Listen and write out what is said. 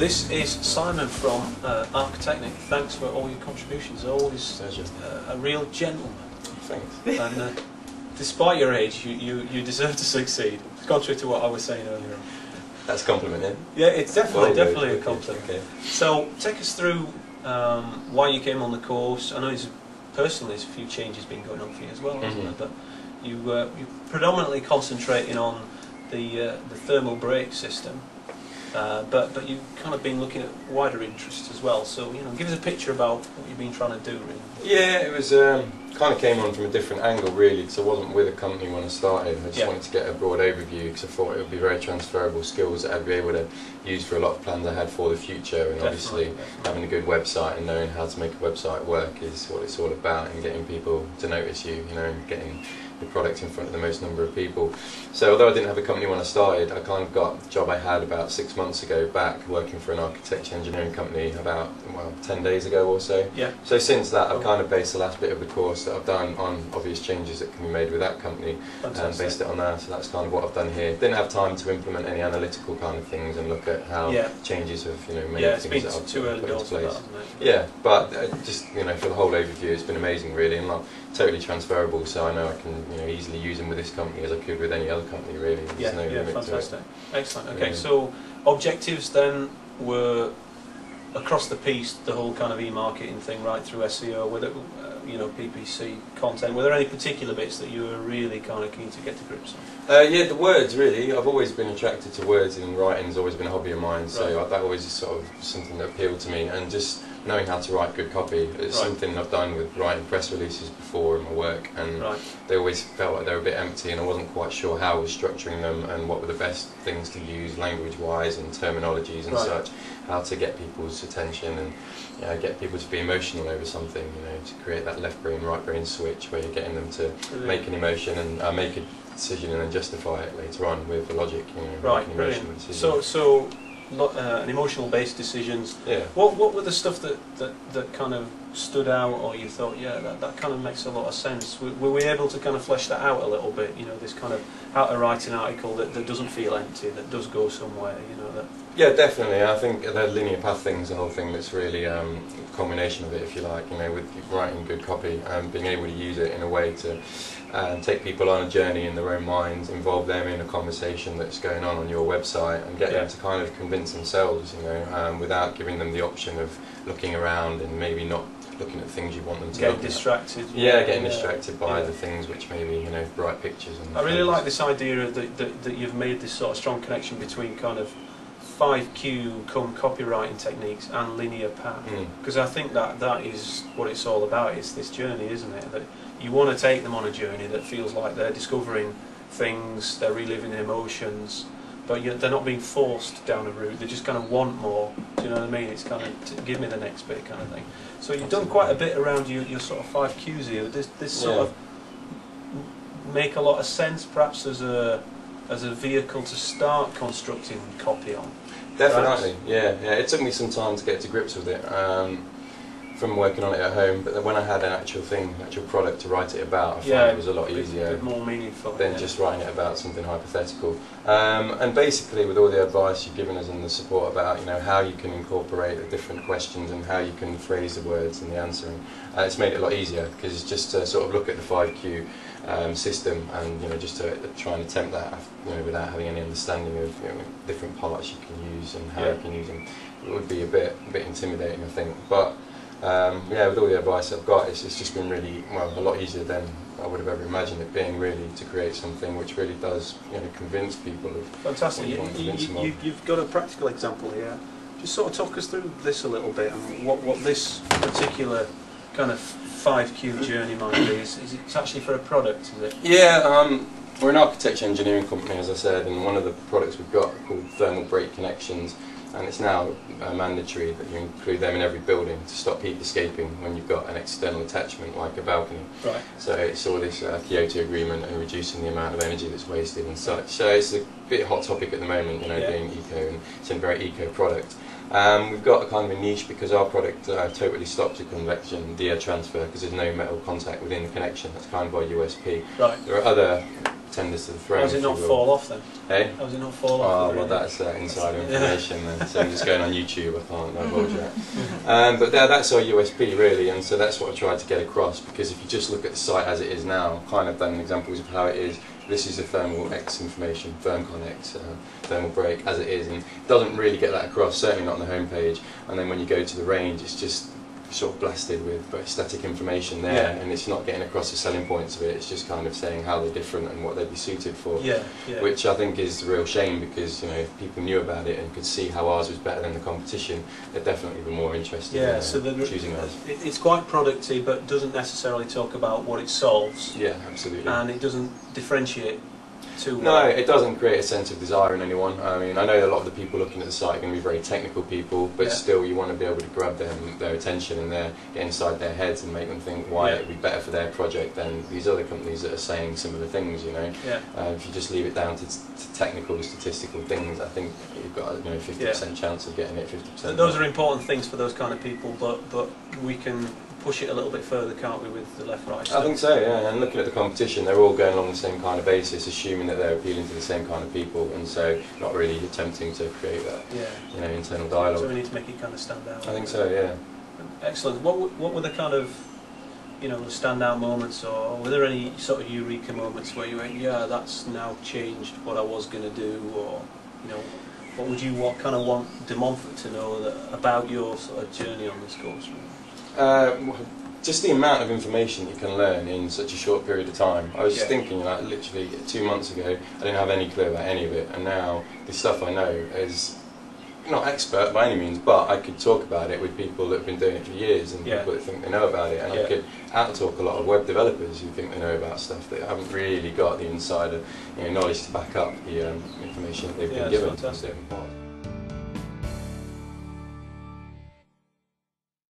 This is Simon from Architechnic. Thanks for all your contributions. Always a real gentleman. Thanks. And despite your age, you deserve to succeed. Contrary to what I was saying earlier on. That's a compliment, yeah? Yeah, it's definitely a compliment. Okay. So take us through why you came on the course. I know personally there's a few changes been going on for you as well, hasn't there? But you're predominantly concentrating on the thermal brake system. But you've kind of been looking at wider interests as well. So give us a picture about what you've been trying to do, really. Yeah, it was kind of came on from a different angle, really, because I wasn't with a company when I started. I just wanted to get a broad overview because I thought it would be very transferable skills that I'd be able to use for a lot of plans I had for the future. And obviously, having a good website and knowing how to make a website work is what it's all about, and getting people to notice you, and getting the product in front of the most number of people. So although I didn't have a company when I started, I kind of got a job I had about 6 months ago back working for an architecture engineering company about 10 days ago or so. Yeah. So since that I've kind of based the last bit of the course that I've done on obvious changes that can be made with that company and based it on that. So that's kind of what I've done here. Didn't have time to implement any analytical kind of things and look at how changes have made things that I've too early put into place. that, hasn't it? Yeah, but just for the whole overview, it's been amazing, really, and like totally transferable. So I know I can easily use them with this company as I could with any other company, really. There's no limit fantastic. to it. Excellent. Okay, so objectives then were across the piece, the whole kind of e-marketing thing, right through SEO, whether PPC content. Were there any particular bits that you were really kind of keen to get to grips on? Yeah, the words, really. I've always been attracted to words, and writing has always been a hobby of mine. So that always is sort of something that appealed to me, and just knowing how to write good copy. It's something I've done with writing press releases before in my work, and they always felt like they were a bit empty, and I wasn't quite sure how I was structuring them and what were the best things to use language-wise and terminologies and such, how to get people's attention and get people to be emotional over something, to create that left brain, right brain switch where you're getting them to make an emotion and make a decision and then justify it later on with the logic, Right, brilliant. So an emotional-based decisions. Yeah. What were the stuff that kind of stood out, or you thought, that kind of makes a lot of sense? Were we able to kind of flesh that out a little bit? This kind of how to write an article that doesn't feel empty, that does go somewhere. That. Yeah, definitely. I think the linear path thing is the whole thing that's really a combination of it, if you like. With writing good copy and being able to use it in a way to take people on a journey in their own minds, involve them in a conversation that's going on your website, and get them to kind of convince themselves, without giving them the option of looking around and maybe not looking at things you want them to get look distracted. at. Yeah, getting distracted by the things which maybe bright pictures. And I really like this idea that you've made this sort of strong connection between kind of 5Q come copywriting techniques and linear path, because I think that is what it's all about. It's this journey, isn't it? That you want to take them on a journey that feels like they're discovering things, they're reliving emotions, but they're not being forced down a route. They just kind of want more. Do you know what I mean? It's kind of give me the next bit kind of thing. So you've done quite a bit around your sort of 5Qs here. Does this sort of make a lot of sense, perhaps as a vehicle to start constructing copy on? Definitely, yeah. It took me some time to get to grips with it, from working on it at home. But then when I had an actual product to write it about, I found it was a lot easier, a bit more meaningful than just writing it about something hypothetical. And basically, with all the advice you've given us and the support about how you can incorporate the different questions and how you can phrase the words and the answering, it's made it a lot easier, because it's just to sort of look at the 5Q system and just to try and attempt that without having any understanding of different parts you can use and how you can use them. It would be a bit intimidating, I think, but with all the advice I've got, it's just been really a lot easier than I would have ever imagined it being, really, to create something which really does convince people of. Fantastic. You've got a practical example here. Just sort of talk us through this a little bit and what this particular kind of 5Q journey might be. Is it actually for a product, is it? Yeah, we're an architecture engineering company, as I said, and one of the products we've got are called thermal brake connections, and it's now mandatory that you include them in every building to stop heat escaping when you've got an external attachment like a balcony. Right. So it's all this Kyoto Agreement and reducing the amount of energy that's wasted and such. So it's a bit hot topic at the moment, being eco, and it's a very eco product. We've got a kind of a niche because our product totally stops the convection, the air transfer, because there's no metal contact within the connection. That's kind of our USP. Right. There are other tenders to the throne. Does it not fall off then? Hey? How does it not fall Oh, off? well, that's insider information then. So I'm just going on YouTube, I can't divulge that. But that's our USP really, and so that's what I tried to get across, because if you just look at the site as it is now, kind of done examples of how it is. This is the thermal X information, ThermCon X, thermal break as it is, and it doesn't really get that across, certainly not on the home page. And then when you go to the range, it's just sort of blasted with very static information there, and it's not getting across the selling points of it. It's just kind of saying how they're different and what they'd be suited for, which I think is a real shame, because if people knew about it and could see how ours was better than the competition, they'd definitely be more interested in so choosing us. It's quite producty, but doesn't necessarily talk about what it solves. Yeah, absolutely. And it doesn't differentiate too No, well. it doesn't create a sense of desire in anyone. I mean, I know a lot of the people looking at the site are going to be very technical people, but still you want to be able to grab their attention and get inside their heads and make them think why it would be better for their project than these other companies that are saying similar things, If you just leave it down to technical, statistical things, I think you've got a 50% chance of getting it, 50%. And those are important things for those kind of people, but we can push it a little bit further, can't we, with the left-right stuff? I think so, yeah. And looking at the competition, they're all going along the same kind of basis, assuming that they're appealing to the same kind of people, and so not really attempting to create that, internal dialogue. So we need to make it kind of stand out. I think so, yeah. Excellent. What were the kind of, standout moments, or were there any sort of eureka moments where you went, yeah, that's now changed what I was going to do, or what would you kind of want De Montfort to know about your sort of journey on this course? Just the amount of information you can learn in such a short period of time. I was just thinking, like, literally 2 months ago, I didn't have any clue about any of it, and now the stuff I know is not expert by any means, but I could talk about it with people that have been doing it for years, and people that think they know about it, and I could out-talk a lot of web developers who think they know about stuff that haven't really got the insider knowledge to back up the information that they've been given. Fantastic.